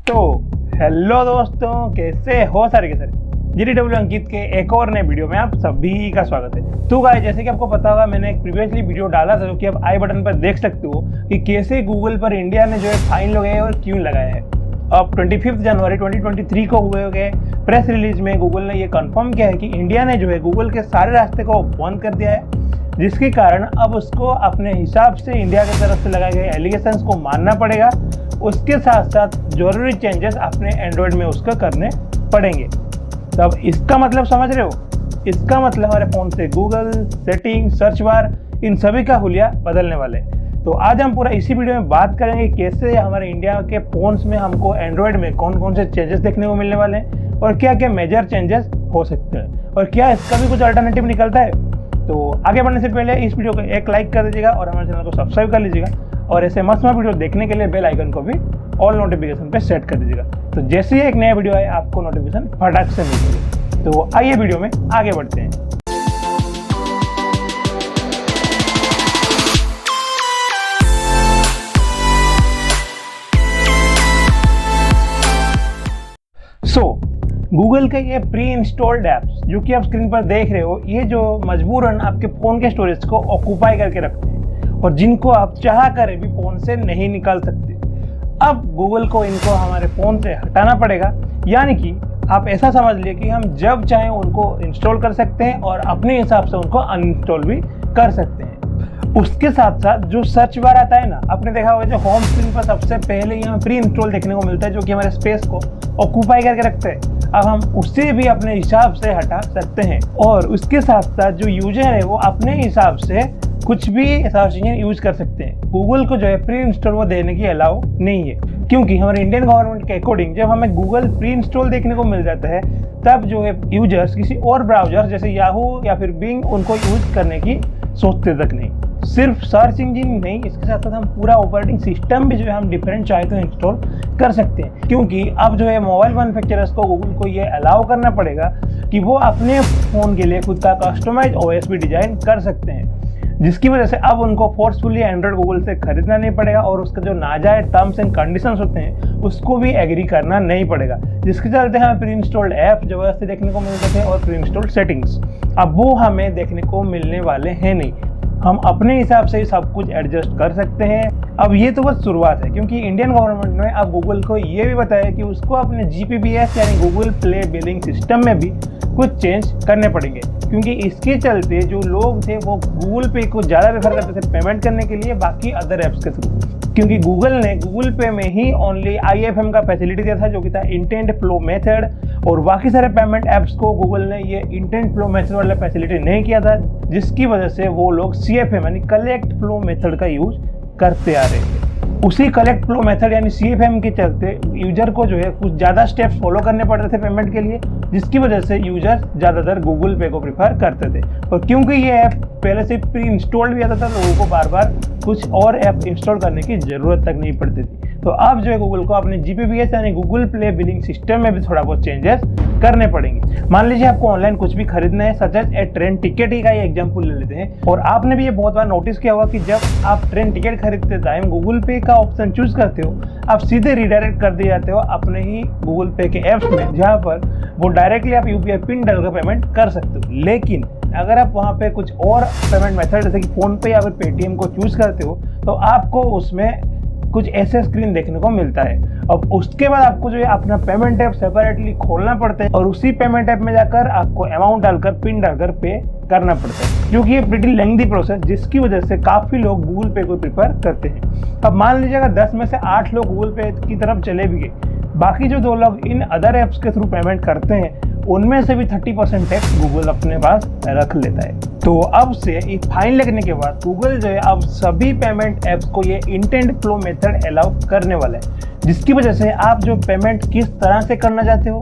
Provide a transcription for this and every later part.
तो हेलो दोस्तों, कैसे हो सारे के सारे। GTW अंकित के एक और नए वीडियो में आप सभी का स्वागत है। तो गाइस, जैसे कि आपको पता होगा, मैंने एक प्रीवियसली वीडियो डाला था जो कि आप आई बटन पर देख सकते हो कि कैसे गूगल पर इंडिया ने जो है फाइन लगाया है और क्यों लगाया है। अब 25 जनवरी 2023 को हुए गए प्रेस रिलीज में गूगल ने ये कंफर्म किया है कि इंडिया ने जो है गूगल के सारे रास्ते को बंद कर दिया है, जिसके कारण अब उसको अपने हिसाब से इंडिया की तरफ से लगाए गए एलिगेशंस को मानना पड़ेगा। उसके साथ साथ जरूरी चेंजेस अपने एंड्रॉयड में उसको करने पड़ेंगे। तो अब इसका मतलब समझ रहे हो? इसका मतलब हमारे फ़ोन से गूगल, सेटिंग, सर्च बार, इन सभी का हुलिया बदलने वाले। तो आज हम पूरा इसी वीडियो में बात करेंगे कैसे हमारे इंडिया के फ़ोन्स में हमको एंड्रॉयड में कौन कौन से चेंजेस देखने को मिलने वाले हैं और क्या क्या मेजर चेंजेस हो सकते हैं और क्या इसका भी कुछ अल्टरनेटिव निकलता है। तो आगे बढ़ने से पहले इस वीडियो को एक लाइक कर दीजिएगा और हमारे चैनल को सब्सक्राइब कर लीजिएगा और ऐसे मस्त वीडियो देखने के लिए बेल आइकन को भी ऑल नोटिफिकेशन पे सेट कर दीजिएगा। तो जैसे ही एक नया वीडियो आए आपको नोटिफिकेशन फटाक से मिलेगी। तो आइए वीडियो में आगे बढ़ते हैं। गूगल के ये प्री इंस्टॉल्ड ऐप्स जो कि आप स्क्रीन पर देख रहे हो, ये जो मजबूरन आपके फ़ोन के स्टोरेज को ऑक्यूपाई करके रखते हैं और जिनको आप चाह कर भी फ़ोन से नहीं निकाल सकते। अब गूगल को इनको हमारे फ़ोन से हटाना पड़ेगा, यानी कि आप ऐसा समझ लिए कि हम जब चाहें उनको इंस्टॉल कर सकते हैं और अपने हिसाब से उनको अनइंस्टॉल भी कर सकते हैं। उसके साथ साथ जो सर्च बार आता है ना, आपने देखा होगा जो होम स्क्रीन पर सबसे पहले यहाँ प्री इंस्टॉल देखने को मिलता है जो कि हमारे स्पेस को ऑक्यूपाई करके रखते हैं, अब हम उसे भी अपने हिसाब से हटा सकते हैं। और उसके साथ साथ जो यूजर है वो अपने हिसाब से कुछ भी सर्च इंजन यूज कर सकते हैं। गूगल को जो है प्री इंस्टॉल वो देने की अलाउ नहीं है, क्योंकि हमारे इंडियन गवर्नमेंट के अकॉर्डिंग जब हमें गूगल प्री इंस्टॉल देखने को मिल जाता है तब जो है यूजर्स किसी और ब्राउजर जैसे याहू या फिर बिंग उनको यूज करने की सोचते तक नहीं। सिर्फ सर्च इंजन नहीं, इसके साथ साथ हम पूरा ऑपरेटिंग सिस्टम भी जो है हम डिफरेंट चाहे तो इंस्टॉल कर सकते हैं, क्योंकि अब जो है मोबाइल मैन्युफैक्चरर्स को गूगल को ये अलाउ करना पड़ेगा कि वो अपने फ़ोन के लिए खुद का कस्टमाइज ओएस भी डिजाइन कर सकते हैं, जिसकी वजह से अब उनको फोर्सफुली एंड्रॉयड गूगल से खरीदना नहीं पड़ेगा और उसका जो नाजायज टर्म्स एंड कंडीशंस होते हैं उसको भी एग्री करना नहीं पड़ेगा, जिसके चलते हमें प्री इंस्टॉल्ड ऐप जबरदस्ती देखने को मिलते थे और प्री इंस्टॉल्ड सेटिंग्स अब वो हमें देखने को मिलने वाले हैं नहीं। हम अपने हिसाब से ही सब कुछ एडजस्ट कर सकते हैं। अब ये तो बस शुरुआत है, क्योंकि इंडियन गवर्नमेंट ने अब गूगल को ये भी बताया कि उसको अपने GPPS यानी गूगल प्ले बिलिंग सिस्टम में भी कुछ चेंज करने पड़ेंगे, क्योंकि इसके चलते जो लोग थे वो गूगल पे को ज़्यादा रेफर करते थे पेमेंट करने के लिए बाकी अदर ऐप्स के थ्रू, क्योंकि गूगल ने गूगल पे में ही ओनली IFM का फैसिलिटी दिया था जो कि था इंटेंट फ्लो मेथड, और बाकी सारे पेमेंट ऐप्स को गूगल ने ये इंटेंट फ्लो मेथड वाला फैसिलिटी नहीं किया था, जिसकी वजह से वो लोग CFM यानी कलेक्ट फ्लो मेथड का यूज करते आ रहे थे। उसी कलेक्ट फ्लो मेथड यानी CFM के चलते यूजर को जो है कुछ ज़्यादा स्टेप्स फॉलो करने पड़ते थे पेमेंट के लिए, जिसकी वजह से यूजर ज़्यादातर गूगल पे को प्रीफर करते थे। और क्योंकि ये ऐप पहले से प्री इंस्टॉल्ड भी आता था, लोगों को बार बार कुछ और ऐप इंस्टॉल करने की ज़रूरत तक नहीं पड़ती थी। तो अब जो है गूगल को अपने GPPS यानी गूगल प्ले बिलिंग सिस्टम में भी थोड़ा बहुत चेंजेस करने पड़ेंगे। मान लीजिए आपको ऑनलाइन कुछ भी खरीदना है, such as a train ticket ही का ये एग्जाम्पल ले लेते हैं, और आपने भी ये बहुत बार नोटिस किया होगा कि जब आप ट्रेन टिकट खरीदते टाइम गूगल पे का ऑप्शन चूज करते हो, आप सीधे रिडायरेक्ट कर दिए जाते हो अपने ही गूगल पे के ऐप्स में, जहाँ पर वो डायरेक्टली आप UPI पिन डालकर पेमेंट कर सकते हो। लेकिन अगर आप वहाँ पे कुछ और पेमेंट मेथड जैसे कि फ़ोनपे या फिर पेटीएम को चूज करते हो तो आपको उसमें कुछ ऐसे स्क्रीन देखने को मिलता है। अब उसके बाद आपको जो है अपना पेमेंट ऐप सेपरेटली खोलना पड़ता है और उसी पेमेंट ऐप में जाकर आपको अमाउंट डालकर पिन डालकर पे करना पड़ता है, क्योंकि ये प्रीटी लेंथी प्रोसेस, जिसकी वजह से काफ़ी लोग गूगल पे को प्रीफर करते हैं। अब मान लीजिए अगर 10 में से 8 लोग गूगल पे की तरफ चले भी गए, बाकी जो 2 लोग इन अदर ऐप्स के थ्रू पेमेंट करते हैं उनमें से भी 30% टैक्स गूगल अपने पास रख लेता है। तो अब से ये फाइन लगने के बाद गूगल जो है अब सभी पेमेंट ऐप्स को ये इंटेंट फ्लो मेथड अलाउ करने वाला है, जिसकी वजह से आप जो पेमेंट किस तरह से करना चाहते हो,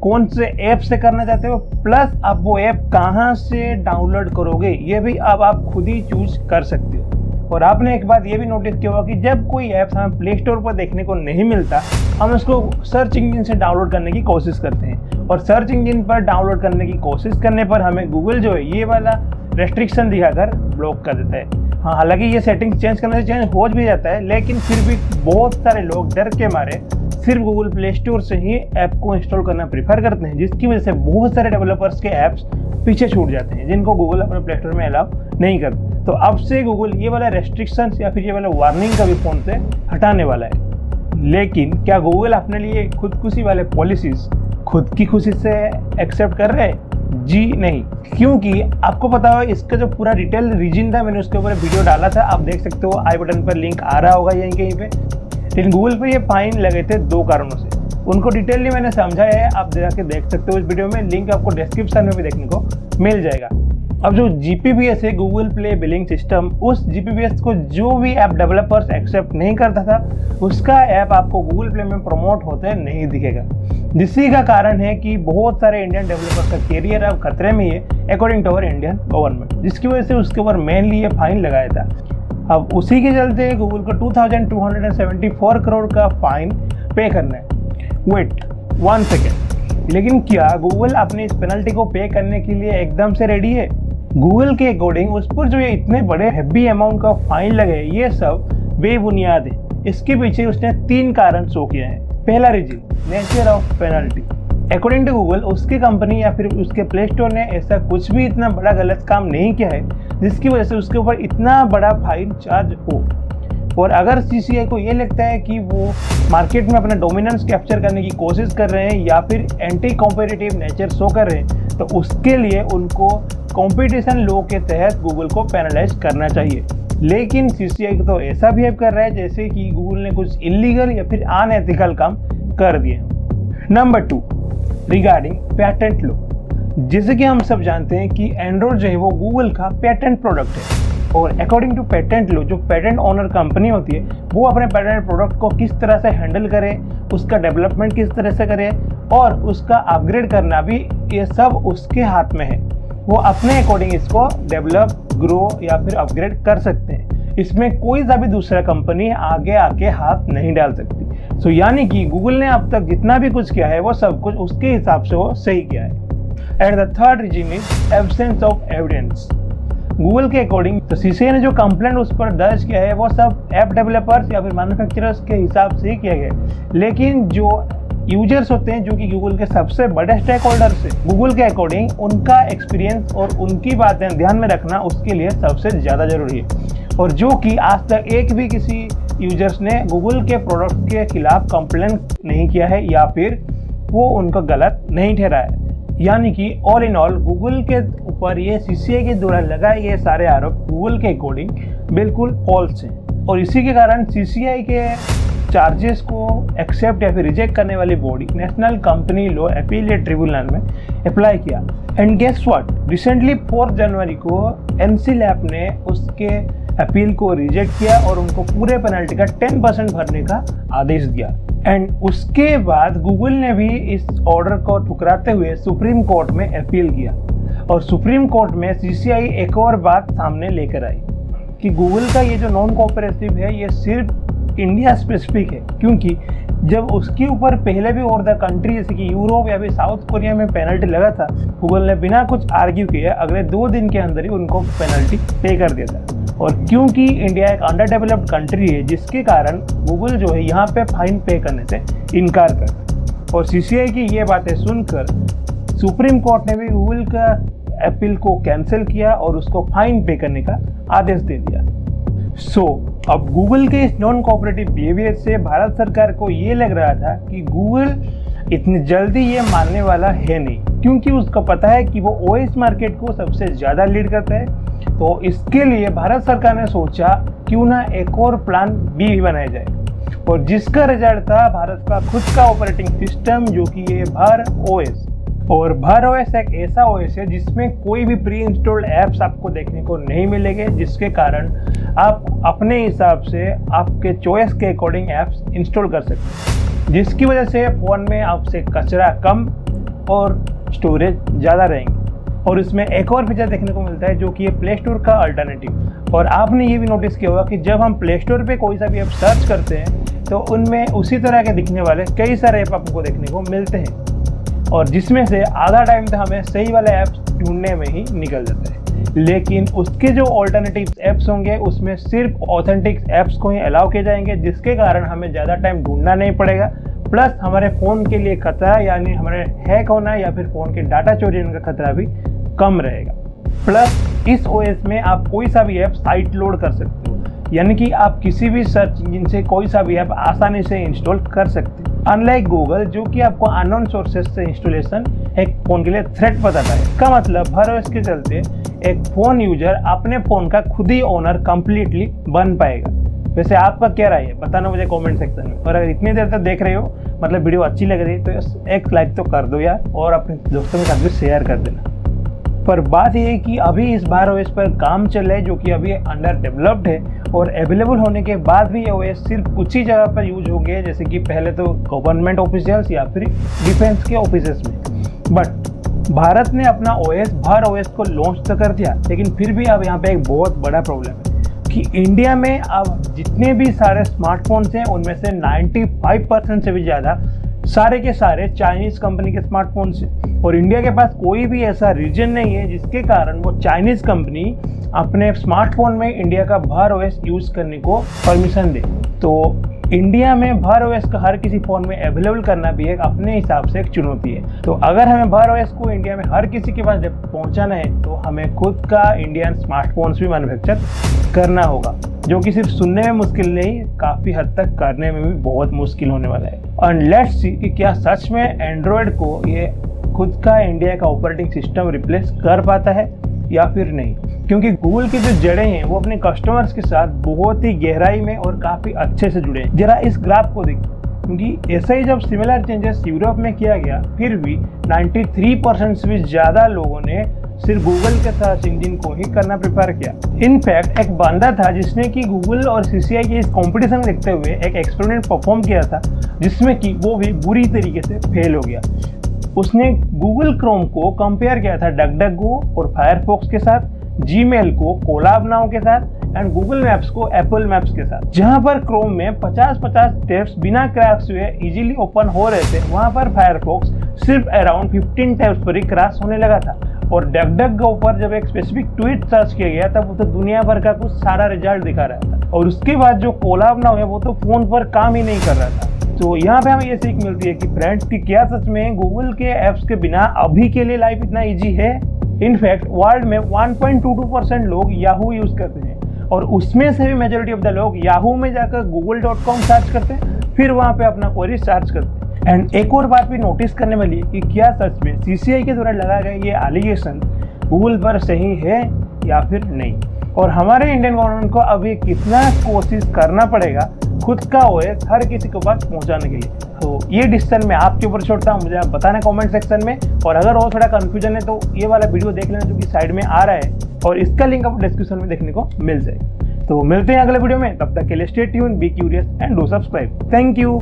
कौन से ऐप से करना चाहते हो, प्लस आप वो ऐप कहाँ से डाउनलोड करोगे ये भी अब आप खुद ही चूज कर सकते हो। और आपने एक बात ये भी नोटिस किया होगा कि जब कोई ऐप हमें प्ले स्टोर पर देखने को नहीं मिलता, हम उसको सर्च इंजन से डाउनलोड करने की कोशिश करते हैं, और सर्च इंजन पर डाउनलोड करने की कोशिश करने पर हमें गूगल जो है ये वाला रेस्ट्रिक्शन दिखाकर ब्लॉक कर देता है। हाँ, हालांकि ये सेटिंग्स चेंज करने से चेंज हो भी जाता है, लेकिन फिर भी बहुत सारे लोग डर के मारे सिर्फ गूगल प्ले स्टोर से ही ऐप को इंस्टॉल करना प्रीफर करते हैं, जिसकी वजह से बहुत सारे डेवलपर्स के ऐप्स पीछे छूट जाते हैं जिनको गूगल अपने प्ले स्टोर में अलाउ नहीं करता। तो अब से गूगल ये वाला रेस्ट्रिक्शंस या फिर ये वाला वार्निंग का भी फ़ोन से हटाने वाला है। लेकिन क्या गूगल अपने लिए खुदकुशी वाले पॉलिसीज खुद की खुशी से एक्सेप्ट कर रहे हैं? जी नहीं, क्योंकि आपको पता हो इसका जो पूरा डिटेल रीजन था, मैंने उसके ऊपर वीडियो डाला था, आप देख सकते हो, आई बटन पर लिंक आ रहा होगा यहीं कहीं पे। लेकिन गूगल पे ये फाइन लगे थे 2 कारणों से, उनको डिटेलली मैंने समझाया है, आप जाके देख सकते हो इस वीडियो में, लिंक आपको डिस्क्रिप्शन में भी देखने को मिल जाएगा। अब जो GPBS है, गूगल प्ले बिलिंग सिस्टम, उस GPBS को जो भी ऐप डेवलपर्स एक्सेप्ट नहीं करता था उसका ऐप आपको गूगल प्ले में प्रमोट होते नहीं दिखेगा, जिसी का कारण है कि बहुत सारे इंडियन डेवलपर्स का कैरियर अब खतरे में है according to our Indian government, जिसकी वजह से उसके ऊपर मेनली ये फाइन लगाया था। अब उसी के चलते गूगल को 2274 करोड़ का फाइन पे करना है। वेट 1 सेकेंड, लेकिन क्या गूगल अपनी इस पेनल्टी को पे करने के लिए एकदम से रेडी है? गूगल के अकॉर्डिंग उस पर जो ये इतने बड़े हैवी अमाउंट का फाइन लगे, ये सब बेबुनियाद है। इसके पीछे उसने 3 कारण शो किया है। पहला reason, nature of penalty. According to Google, उसकी कंपनी या फिर उसके प्ले स्टोर ने ऐसा कुछ भी इतना बड़ा गलत काम नहीं किया है जिसकी वजह से उसके ऊपर इतना बड़ा फाइन चार्ज हो। और अगर CCI को ये लगता है कि वो मार्केट में अपना डोमिनेंस कैप्चर करने की कोशिश कर रहे हैं या फिर एंटी कॉम्पिटिटिव नेचर शो कर रहे हैं, तो उसके लिए उनको कंपटीशन लॉ के तहत गूगल को पेनलाइज करना चाहिए। लेकिन CCI तो ऐसा बिहेव कर रहा है जैसे कि गूगल ने कुछ इलीगल या फिर अनएथिकल काम कर दिए। Number 2, regarding patent law. जैसे कि हम सब जानते हैं कि एंड्रॉइड जो है वो गूगल का पेटेंट प्रोडक्ट है, और अकॉर्डिंग टू पेटेंट लॉ, जो पेटेंट ओनर कंपनी होती है वो अपने पेटेंट प्रोडक्ट को किस तरह से हैंडल करे, उसका डेवलपमेंट किस तरह से करे और उसका अपग्रेड करना भी, ये सब उसके हाथ में है। वो अपने अकॉर्डिंग इसको डेवलप, ग्रो या फिर अपग्रेड कर सकते हैं। इसमें कोई सा भी दूसरा कंपनी आगे आके हाथ नहीं डाल सकती। सो यानी कि गूगल ने अब तक जितना भी कुछ किया है वो सब कुछ उसके हिसाब से वो सही किया है। And the third reason is absence of evidence. Google के अकॉर्डिंग तो CCI ने जो कंप्लेंट उस पर दर्ज किया है वो सब ऐप डेवलपर्स या फिर मैन्युफैक्चरर्स के हिसाब से ही किया गया, लेकिन जो यूजर्स होते हैं जो कि गूगल के सबसे बड़े स्टेक होल्डर्स है, गूगल के अकॉर्डिंग उनका एक्सपीरियंस और उनकी बातें ध्यान में रखना उसके लिए सबसे ज़्यादा जरूरी है। और जो कि आज तक एक भी किसी यूजर्स ने गूगल के प्रोडक्ट के खिलाफ कंप्लेंट नहीं किया है या फिर वो उनको गलत नहीं ठहरा है। यानी कि ऑल इन ऑल गूगल के ऊपर ये CCI के द्वारा लगाए गए सारे आरोप गूगल के अकॉर्डिंग बिल्कुल फॉल्स हैं, और इसी के कारण CCI के चार्जेस को एक्सेप्ट या फिर रिजेक्ट करने वाली body national company law appellate tribunal में अप्लाई किया। एंड गेस व्हाट, रिसेंटली 4 जनवरी को NCLAT ने उसके अपील को रिजेक्ट किया और उनको पूरे पेनल्टी का 10% भरने का आदेश दिया। एंड उसके बाद गूगल ने भी इस ऑर्डर को ठुकराते हुए सुप्रीम कोर्ट में अपील किया, और सुप्रीम कोर्ट में CCI एक और बात सामने लेकर आई कि गूगल का ये जो नॉन कोऑपरेटिव है ये सिर्फ इंडिया स्पेसिफिक है, क्योंकि जब उसके ऊपर पहले भी और द कंट्री जैसे कि यूरोप या फिर साउथ कोरिया में पेनल्टी लगा था, गूगल ने बिना कुछ आर्ग्यू किए अगले 2 दिन के अंदर ही उनको पेनल्टी पे कर दिया था। और क्योंकि इंडिया एक अंडर डेवलप्ड कंट्री है, जिसके कारण गूगल जो है यहाँ पे फाइन पे करने से इनकार कर, और CCI की ये बातें सुनकर सुप्रीम कोर्ट ने भी गूगल का अपील को कैंसिल किया और उसको फाइन पे करने का आदेश दे दिया। अब गूगल के इस नॉन कोऑपरेटिव बिहेवियर से भारत सरकार को ये लग रहा था कि गूगल इतनी जल्दी ये मानने वाला है नहीं, क्योंकि उसको पता है कि वो OS मार्केट को सबसे ज़्यादा लीड करता है। तो इसके लिए भारत सरकार ने सोचा क्यों ना एक और प्लान B बनाया जाए, और जिसका रिजल्ट था भारत का खुद का ऑपरेटिंग सिस्टम जो कि ये भर OS। और भर OS एक ऐसा OS है जिसमें कोई भी प्री इंस्टॉल्ड ऐप्स आपको देखने को नहीं मिलेंगे, जिसके कारण आप अपने हिसाब से आपके चॉइस के अकॉर्डिंग ऐप्स इंस्टॉल कर सकते हैं, जिसकी वजह से फ़ोन में आपसे कचरा कम और स्टोरेज ज़्यादा रहेंगे। और इसमें एक और फीचर देखने को मिलता है जो कि ये प्ले स्टोर का अल्टरनेटिव। और आपने ये भी नोटिस किया होगा कि जब हम प्ले स्टोर पे कोई सा भी ऐप सर्च करते हैं तो उनमें उसी तरह के दिखने वाले कई सारे ऐप आपको देखने को मिलते हैं, और जिसमें से आधा टाइम तो हमें सही वाले ऐप्स ढूंढने में ही निकल जाता है। लेकिन उसके जो ऑल्टरनेटिव ऐप्स होंगे उसमें सिर्फ ऑथेंटिक ऐप्स को ही अलाउ किए जाएंगे, जिसके कारण हमें ज़्यादा टाइम ढूंढना नहीं पड़ेगा, प्लस हमारे फ़ोन के लिए खतरा यानी हमारे हैक होना या फिर फ़ोन के डाटा चोरी होने का खतरा भी कम रहेगा। प्लस इस OS में आप कोई सा भी ऐप साइड लोड कर सकते हो, यानी कि आप किसी भी सर्च इंजन से कोई सा भी ऐप आसानी से इंस्टॉल कर सकते हैं। अनलाइक गूगल जो कि आपको अननोन सोर्सेस से इंस्टॉलेशन एक फ़ोन के लिए थ्रेट बताता है। इसका मतलब हर OS के चलते एक फ़ोन यूजर अपने फ़ोन का खुद ही ओनर कंप्लीटली बन पाएगा। वैसे आपका क्या राय है बताना मुझे कमेंट सेक्शन में। और अगर इतनी देर तक देख रहे हो मतलब वीडियो अच्छी लग रही है तो एक लाइक तो कर दो यार, और अपने दोस्तों के साथ भी शेयर कर देना। पर बात यह है कि अभी इस बार OS पर काम चल रहा है जो कि अभी अंडर डेवलप्ड है, और अवेलेबल होने के बाद भी ये OS सिर्फ कुछ ही जगह पर यूज होंगे, जैसे कि पहले तो गवर्नमेंट ऑफिशियल्स या फिर डिफेंस के ऑफिसेस में। बट भारत ने अपना OS भर OS को लॉन्च तो कर दिया, लेकिन फिर भी अब यहाँ पे एक बहुत बड़ा प्रॉब्लम है कि इंडिया में अब जितने भी सारे स्मार्टफोन्स हैं उनमें से 95% से भी ज़्यादा सारे के सारे चाइनीज़ कंपनी के स्मार्टफोन्स हैं, और इंडिया के पास कोई भी ऐसा रीजन नहीं है जिसके कारण वो चाइनीज़ कंपनी अपने स्मार्टफोन में इंडिया का भर OS यूज़ करने को परमिशन दे। तो इंडिया में भर OS का हर किसी फ़ोन में अवेलेबल करना भी एक अपने हिसाब से एक चुनौती है। तो अगर हमें भर OS को इंडिया में हर किसी के पास पहुंचाना है तो हमें खुद का इंडियन स्मार्टफोन्स भी मैन्युफैक्चर करना होगा, जो कि सिर्फ सुनने में मुश्किल नहीं, काफ़ी हद तक करने में भी बहुत मुश्किल होने वाला है। और लेट्स सी कि क्या सच में एंड्रॉयड को ये खुद का इंडिया का ऑपरेटिंग सिस्टम रिप्लेस कर पाता है या फिर नहीं, क्योंकि गूगल की जो जड़ें हैं वो अपने कस्टमर्स के साथ बहुत ही गहराई में और काफ़ी अच्छे से जुड़े हैं। जरा इस ग्राफ को देखिए, क्योंकि ऐसे ही जब सिमिलर चेंजेस यूरोप में किया गया फिर भी 93% से भी ज़्यादा लोगों ने सिर्फ गूगल के सर्च इंजन को ही करना प्रेफर किया। इनफैक्ट एक बंदा था जिसने कि गूगल और CCI के इस कंपटीशन को देखते हुए एक एक्सपेरिमेंट परफॉर्म किया था, जिसमें कि वो भी बुरी तरीके से फेल हो गया। उसने गूगल क्रोम को कंपेयर किया था डकडकगो और फायरफॉक्स के साथ, जीमेल को कोलाब नाउ के साथ एंड गूगल मैप्स को एप्पल मैप्स के साथ। जहां पर क्रोम में 50-50 टैब्स बिना क्रैश हुए इजीली ओपन हो रहे थे, वहां पर फायरफॉक्स सिर्फ अराउंड 15 टैब्स पर ही क्रैश होने लगा था। और डकडकगो पर जब एक स्पेसिफिक ट्वीट सर्च किया गया तब वो तो दुनिया भर का कुछ सारा रिजल्ट दिखा रहा था, और उसके बाद जो कोलाब नाउ है वो तो फोन पर काम ही नहीं कर रहा था। तो यहाँ पे हमें ये सीख मिलती है कि फ्रेंड्स कि क्या सच में गूगल के ऐप्स के बिना अभी के लिए लाइफ इतना इजी है। इनफैक्ट वर्ल्ड में 1.22% लोग याहू यूज करते हैं, और उसमें से भी मेजोरिटी ऑफ द लोग याहू में जाकर google.com सर्च करते हैं, फिर वहाँ पे अपना क्वेरी सर्च करते हैं। एंड एक और बात भी नोटिस करने वाली है कि क्या सच में CCI के द्वारा लगाए गए ये एलिगेशन गूगल पर सही है या फिर नहीं, और हमारे इंडियन गवर्नमेंट को अभी कितना कोशिश करना पड़ेगा खुद का OS हर किसी के पास पहुंचाने के लिए। तो ये डिसीजन मैं आपके ऊपर छोड़ता हूँ, मुझे आप बताना कमेंट सेक्शन में। और अगर और थोड़ा कंफ्यूजन है तो ये वाला वीडियो देख लेना जो कि साइड में आ रहा है, और इसका लिंक आपको डिस्क्रिप्शन में देखने को मिल जाएगा। तो मिलते हैं अगले वीडियो में, तब तक के लिए stay tuned, be curious and do subscribe. Thank you.